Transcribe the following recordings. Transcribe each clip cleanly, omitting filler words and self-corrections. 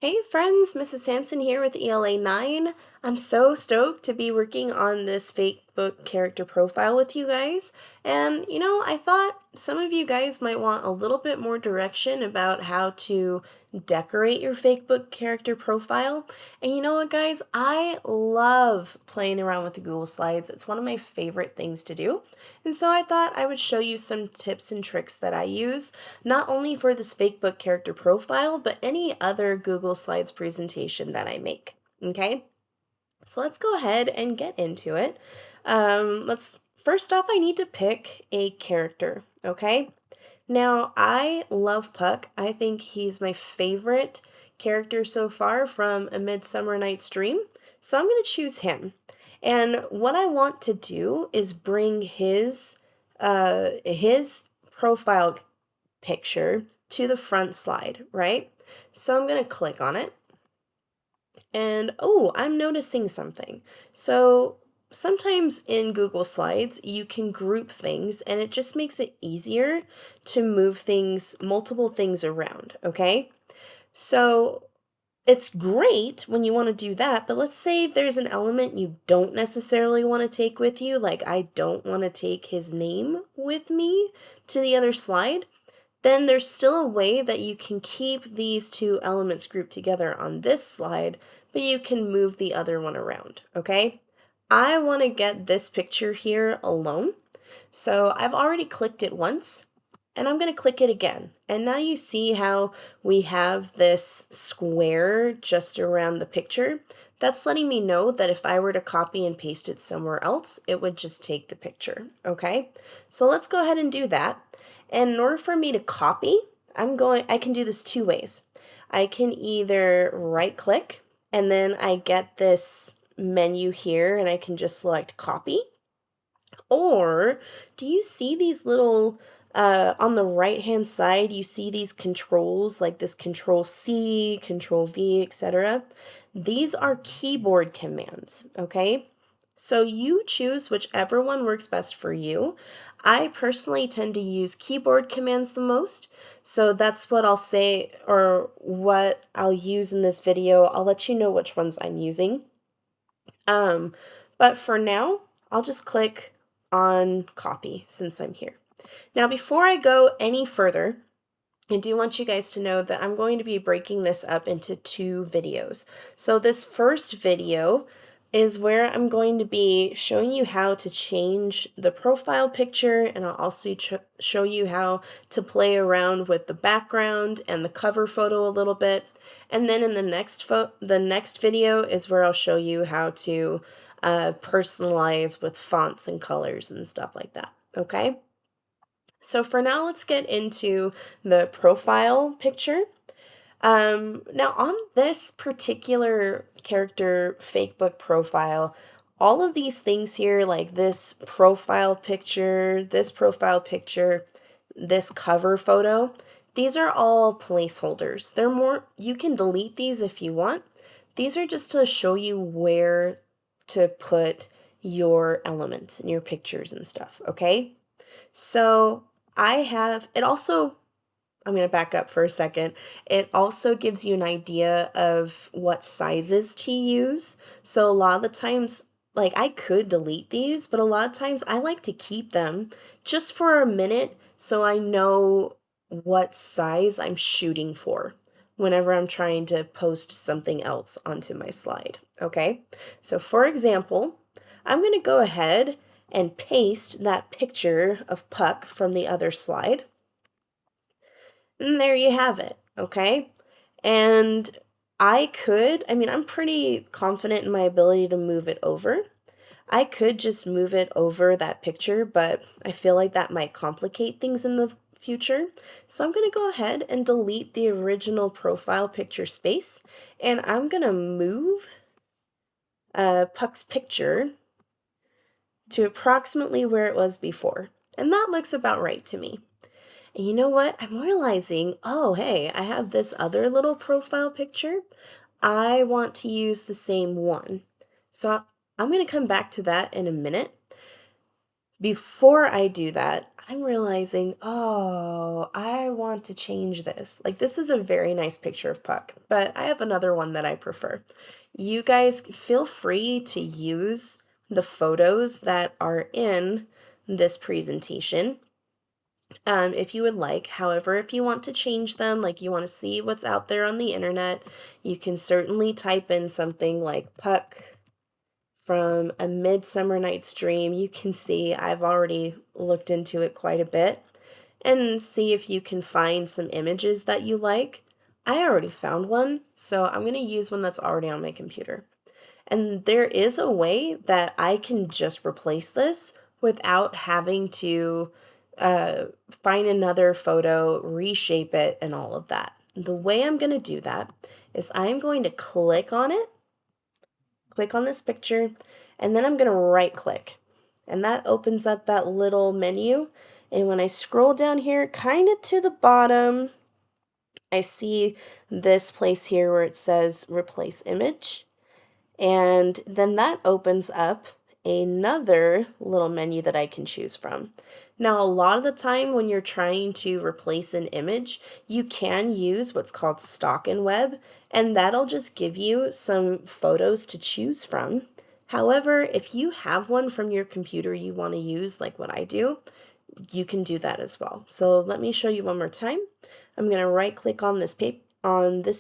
Hey friends, Mrs. Sanson here with ELA 9. I'm so stoked to be working on this fake book character profile with you guys. And I thought some of you guys might want a little bit more direction about how to decorate your fake book character profile. And you know what, guys? I love playing around with the Google Slides. It's one of my favorite things to do. And so I thought I would show you some tips and tricks that I use, not only for this fake book character profile, but any other Google Slides presentation that I make. Okay, so let's go ahead and get into it. First off, I need to pick a character. Okay, now I love Puck. I think he's my favorite character so far from A Midsummer Night's Dream. So I'm going to choose him. And what I want to do is bring his profile picture to the front slide, right? So I'm going to click on it. And oh, I'm noticing something. So sometimes in Google Slides, you can group things and it just makes it easier to move multiple things around, okay? So it's great when you want to do that, but let's say there's an element you don't necessarily want to take with you, like I don't want to take his name with me to the other slide. Then there's still a way that you can keep these two elements grouped together on this slide, but you can move the other one around, okay? I want to get this picture here alone. So I've already clicked it once, and I'm going to click it again. And now you see how we have this square just around the picture. That's letting me know that if I were to copy and paste it somewhere else, it would just take the picture, okay? So let's go ahead and do that. And in order for me to copy, I can do this two ways. I can either right click and then I get this menu here and I can just select copy. Or do you see these little, on the right-hand side, you see these controls like this Control C, Control V, etc. These are keyboard commands, okay? So you choose whichever one works best for you. I personally tend to use keyboard commands the most, so that's what I'll say or what I'll use in this video. I'll let you know which ones I'm using. Um, but for now, I'll just click on copy since I'm here. Now, before I go any further, I do want you guys to know that I'm going to be breaking this up into two videos. So this first video is where I'm going to be showing you how to change the profile picture, and I'll also show you how to play around with the background and the cover photo a little bit. And then in the next video is where I'll show you how to personalize with fonts and colors and stuff like that. Okay? So for now, let's get into the profile picture. Now on this particular character fake book profile, all of these things here, like this profile picture, this cover photo, these are all placeholders. You can delete these if you want. These are just to show you where to put your elements and your pictures and stuff, okay? So I'm going to back up for a second. It also gives you an idea of what sizes to use. So a lot of the times, like I could delete these, but a lot of times I like to keep them just for a minute so I know what size I'm shooting for whenever I'm trying to post something else onto my slide. Okay, so for example, I'm going to go ahead and paste that picture of Puck from the other slide. And there you have it, okay? And I'm pretty confident in my ability to move it over. I could just move it over that picture, but I feel like that might complicate things in the future. So I'm going to go ahead and delete the original profile picture space, and I'm going to move Puck's picture to approximately where it was before. And that looks about right to me. And you know what? I'm realizing, oh, hey, I have this other little profile picture. I want to use the same one. So I'm going to come back to that in a minute. Before I do that, I'm realizing, oh, I want to change this. Like, this is a very nice picture of Puck, but I have another one that I prefer. You guys feel free to use the photos that are in this presentation if you would like. However, if you want to change them, like you want to see what's out there on the internet, you can certainly type in something like Puck from A Midsummer Night's Dream. You can see I've already looked into it quite a bit and see if you can find some images that you like. I already found one, so I'm going to use one that's already on my computer. And there is a way that I can just replace this without having to uh, find another photo, reshape it, and all of that. The way I'm going to do that is I'm going to click on this picture, and then I'm going to right click. And that opens up that little menu. And when I scroll down here, kind of to the bottom, I see this place here where it says replace image. And then that opens up another little menu that I can choose from. Now, a lot of the time when you're trying to replace an image, you can use what's called stock in web, and that'll just give you some photos to choose from. However, if you have one from your computer you want to use, like what I do, you can do that as well. So let me show you one more time. I'm going to right click on this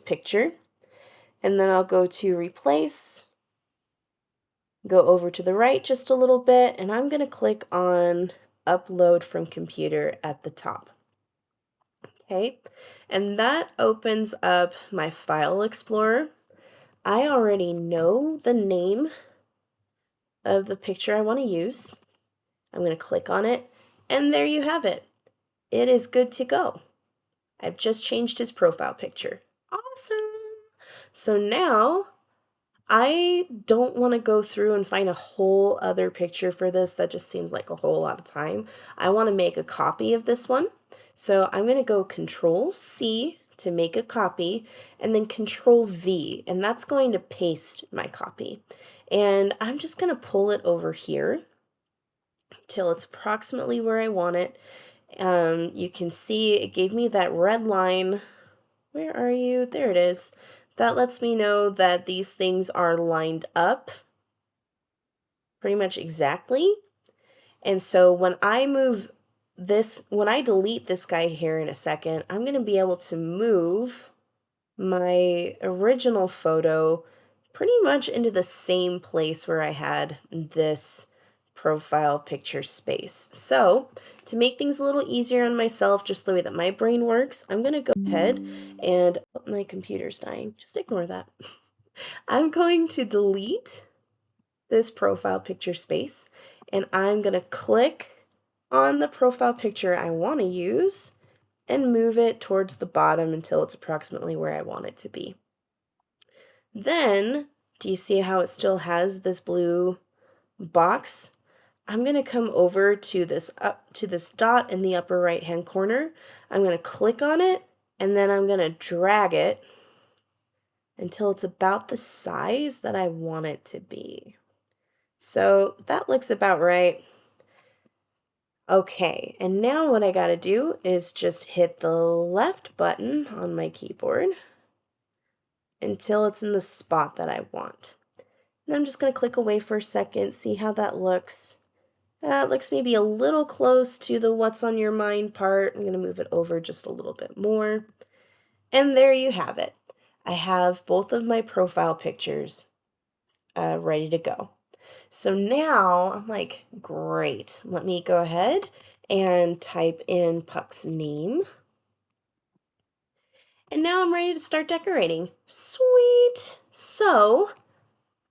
picture, and then I'll go to replace, go over to the right just a little bit, and I'm going to click on upload from computer at the top. Okay, and that opens up my file explorer. I already know the name of the picture I want to use. I'm going to click on it, and there you have it. It is good to go. I've just changed his profile picture. Awesome. So now I don't want to go through and find a whole other picture for this. That just seems like a whole lot of time. I want to make a copy of this one. So I'm going to go Control C to make a copy, and then Control V, and that's going to paste my copy. And I'm just going to pull it over here till it's approximately where I want it. You can see it gave me that red line. Where are you? There it is. That lets me know that these things are lined up pretty much exactly. And so when I move this, when I delete this guy here in a second, I'm going to be able to move my original photo pretty much into the same place where I had this profile picture space. So to make things a little easier on myself, just the way that my brain works, I'm going to go ahead and, oh, my computer's dying. Just ignore that. I'm going to delete this profile picture space, and I'm going to click on the profile picture I want to use and move it towards the bottom until it's approximately where I want it to be. Then, do you see how it still has this blue box? I'm going to come over to this dot in the upper right hand corner. I'm going to click on it, and then I'm going to drag it until it's about the size that I want it to be. So that looks about right. Okay, and now what I gotta do is just hit the left button on my keyboard until it's in the spot that I want. And I'm just gonna click away for a second, see how that looks. It looks maybe a little close to the what's on your mind part. I'm gonna move it over just a little bit more. And there you have it. I have both of my profile pictures ready to go. So now I'm like, great. Let me go ahead and type in Puck's name. And now I'm ready to start decorating. Sweet. So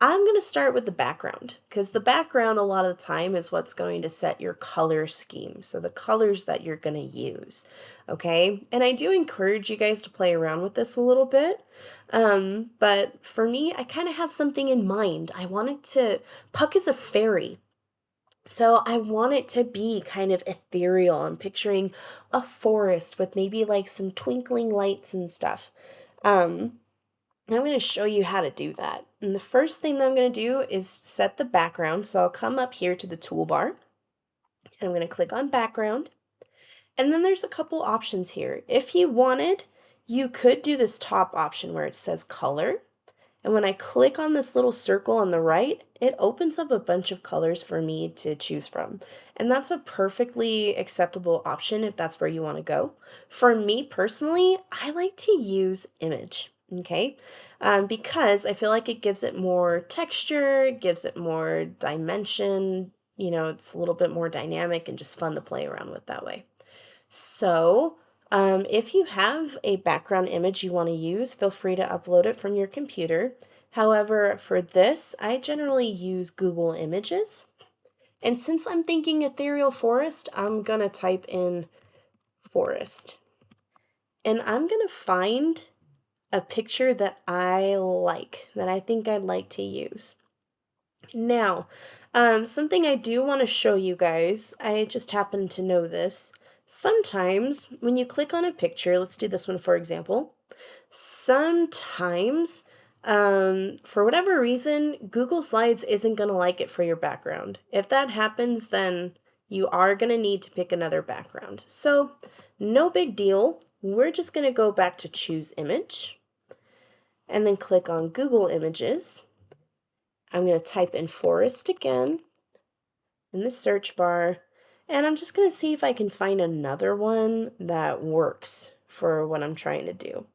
I'm going to start with the background because the background a lot of the time is what's going to set your color scheme. So the colors that you're going to use. Okay. And I do encourage you guys to play around with this a little bit. But for me, I kind of have something in mind. Puck is a fairy. So I want it to be kind of ethereal. I'm picturing a forest with maybe like some twinkling lights and stuff. Um, and I'm going to show you how to do that. And the first thing that I'm going to do is set the background. So I'll come up here to the toolbar I'm going to click on background. And then there's a couple options here. If you wanted, you could do this top option where it says color. And when I click on this little circle on the right, it opens up a bunch of colors for me to choose from. And that's a perfectly acceptable option if that's where you want to go. For me personally, I like to use image, okay? Because I feel like it gives it more texture, gives it more dimension, it's a little bit more dynamic and just fun to play around with that way. So, if you have a background image you want to use, feel free to upload it from your computer. However, for this, I generally use Google Images. And since I'm thinking ethereal forest, I'm going to type in forest. And I'm going to find a picture that I like, that I think I'd like to use. Now, something I do want to show you guys, I just happen to know this. Sometimes when you click on a picture, let's do this one for example. Sometimes, for whatever reason, Google Slides isn't going to like it for your background. If that happens, then you are going to need to pick another background. So, no big deal. We're just going to go back to choose image and then click on Google Images. I'm going to type in forest again in the search bar, and I'm just going to see if I can find another one that works for what I'm trying to do.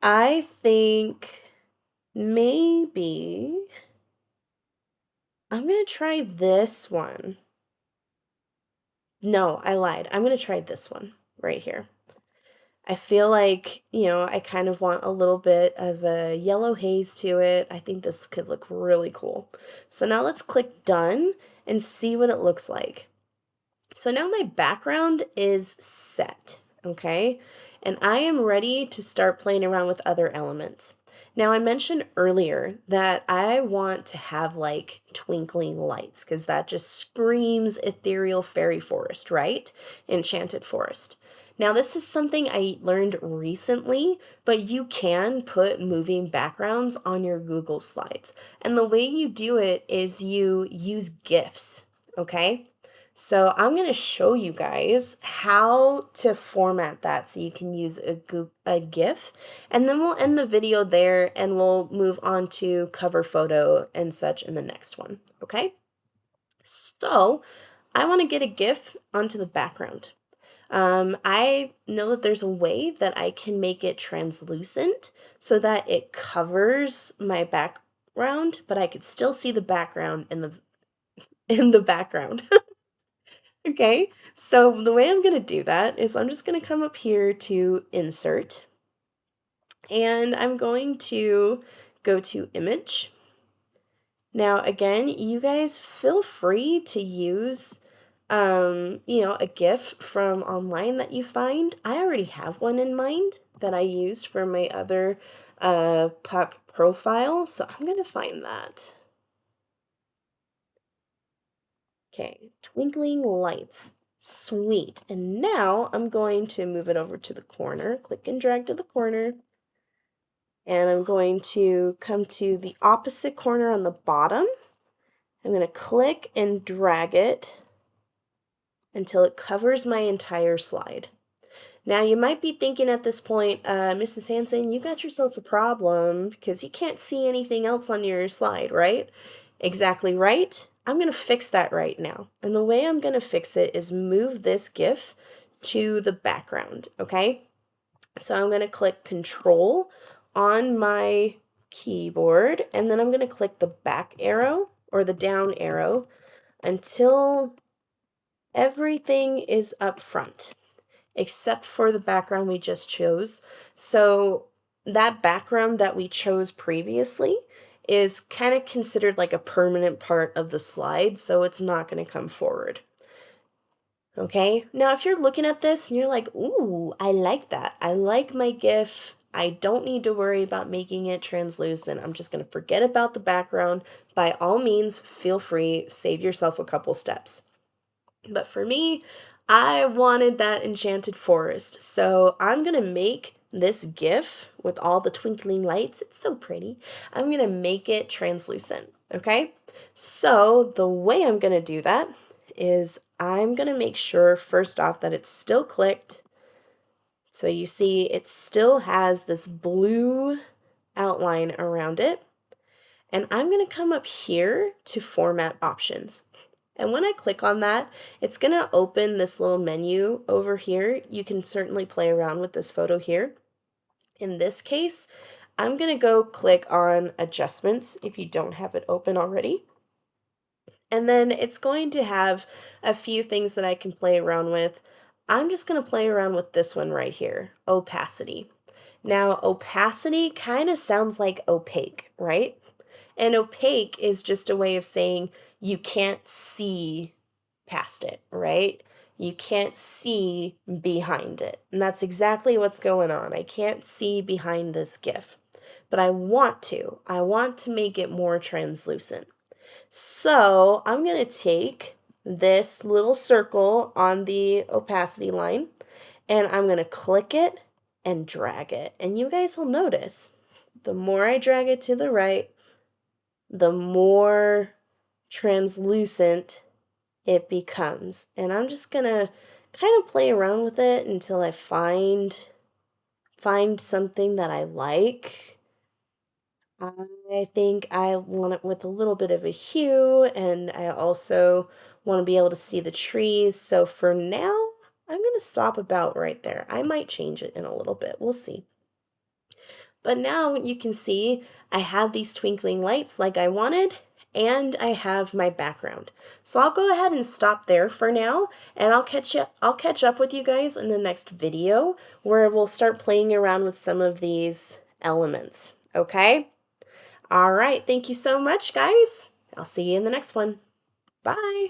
I think maybe I'm going to try this one. No, I lied. I'm going to try this one right here. I feel like, I kind of want a little bit of a yellow haze to it. I think this could look really cool. So now let's click done and see what it looks like. So now my background is set, okay? And I am ready to start playing around with other elements. Now, I mentioned earlier that I want to have like twinkling lights because that just screams ethereal fairy forest, right? Enchanted forest. Now, this is something I learned recently, but you can put moving backgrounds on your Google Slides. And the way you do it is you use GIFs, okay? So I'm going to show you guys how to format that so you can use a GIF, and then we'll end the video there and we'll move on to cover photo and such in the next one, okay? So I want to get a GIF onto the background. I know that there's a way that I can make it translucent so that it covers my background, but I could still see the background in the background. Okay, so the way I'm going to do that is I'm just going to come up here to insert, and I'm going to go to image. Now, again, you guys feel free to use, a GIF from online that you find. I already have one in mind that I used for my other puck profile, so I'm going to find that. Okay, twinkling lights. Sweet. And now I'm going to move it over to the corner, click and drag to the corner. And I'm going to come to the opposite corner on the bottom. I'm going to click and drag it until it covers my entire slide. Now, you might be thinking at this point, Mrs. Hanson, you got yourself a problem because you can't see anything else on your slide, right? Exactly right. I'm going to fix that right now. And the way I'm going to fix it is move this GIF to the background, okay? So I'm going to click Control on my keyboard, and then I'm going to click the back arrow or the down arrow until everything is up front except for the background we just chose. So that background that we chose previously is kind of considered like a permanent part of the slide, so it's not going to come forward. Okay, now if you're looking at this and you're like, ooh, I like that. I like my GIF. I don't need to worry about making it translucent. I'm just going to forget about the background. By all means, feel free, save yourself a couple steps. But for me, I wanted that enchanted forest. So I'm going to make this GIF with all the twinkling lights. It's so pretty. I'm going to make it translucent. Okay. So the way I'm going to do that is I'm gonna make sure first off that it's still clicked. So you see it still has this blue outline around it. And I'm going to come up here to format options. And when I click on that, it's going to open this little menu over here. You can certainly play around with this photo here. In this case, I'm going to go click on adjustments if you don't have it open already. And then it's going to have a few things that I can play around with. I'm just going to play around with this one right here, opacity. Now, opacity kind of sounds like opaque, right? And opaque is just a way of saying you can't see past it, right? You can't see behind it. And that's exactly what's going on. I can't see behind this GIF, but I want to. I want to make it more translucent. So I'm going to take this little circle on the opacity line and I'm going to click it and drag it. And you guys will notice the more I drag it to the right, the more translucent it becomes. And I'm just going to kind of play around with it until I find something that I like. I think I want it with a little bit of a hue, and I also want to be able to see the trees. So for now, I'm going to stop about right there. I might change it in a little bit. We'll see. But now you can see I have these twinkling lights like I wanted, and I have my background. So I'll go ahead and stop there for now, and I'll catch up with you guys in the next video where we'll start playing around with some of these elements. Okay? All right, thank you so much, guys. I'll see you in the next one. Bye.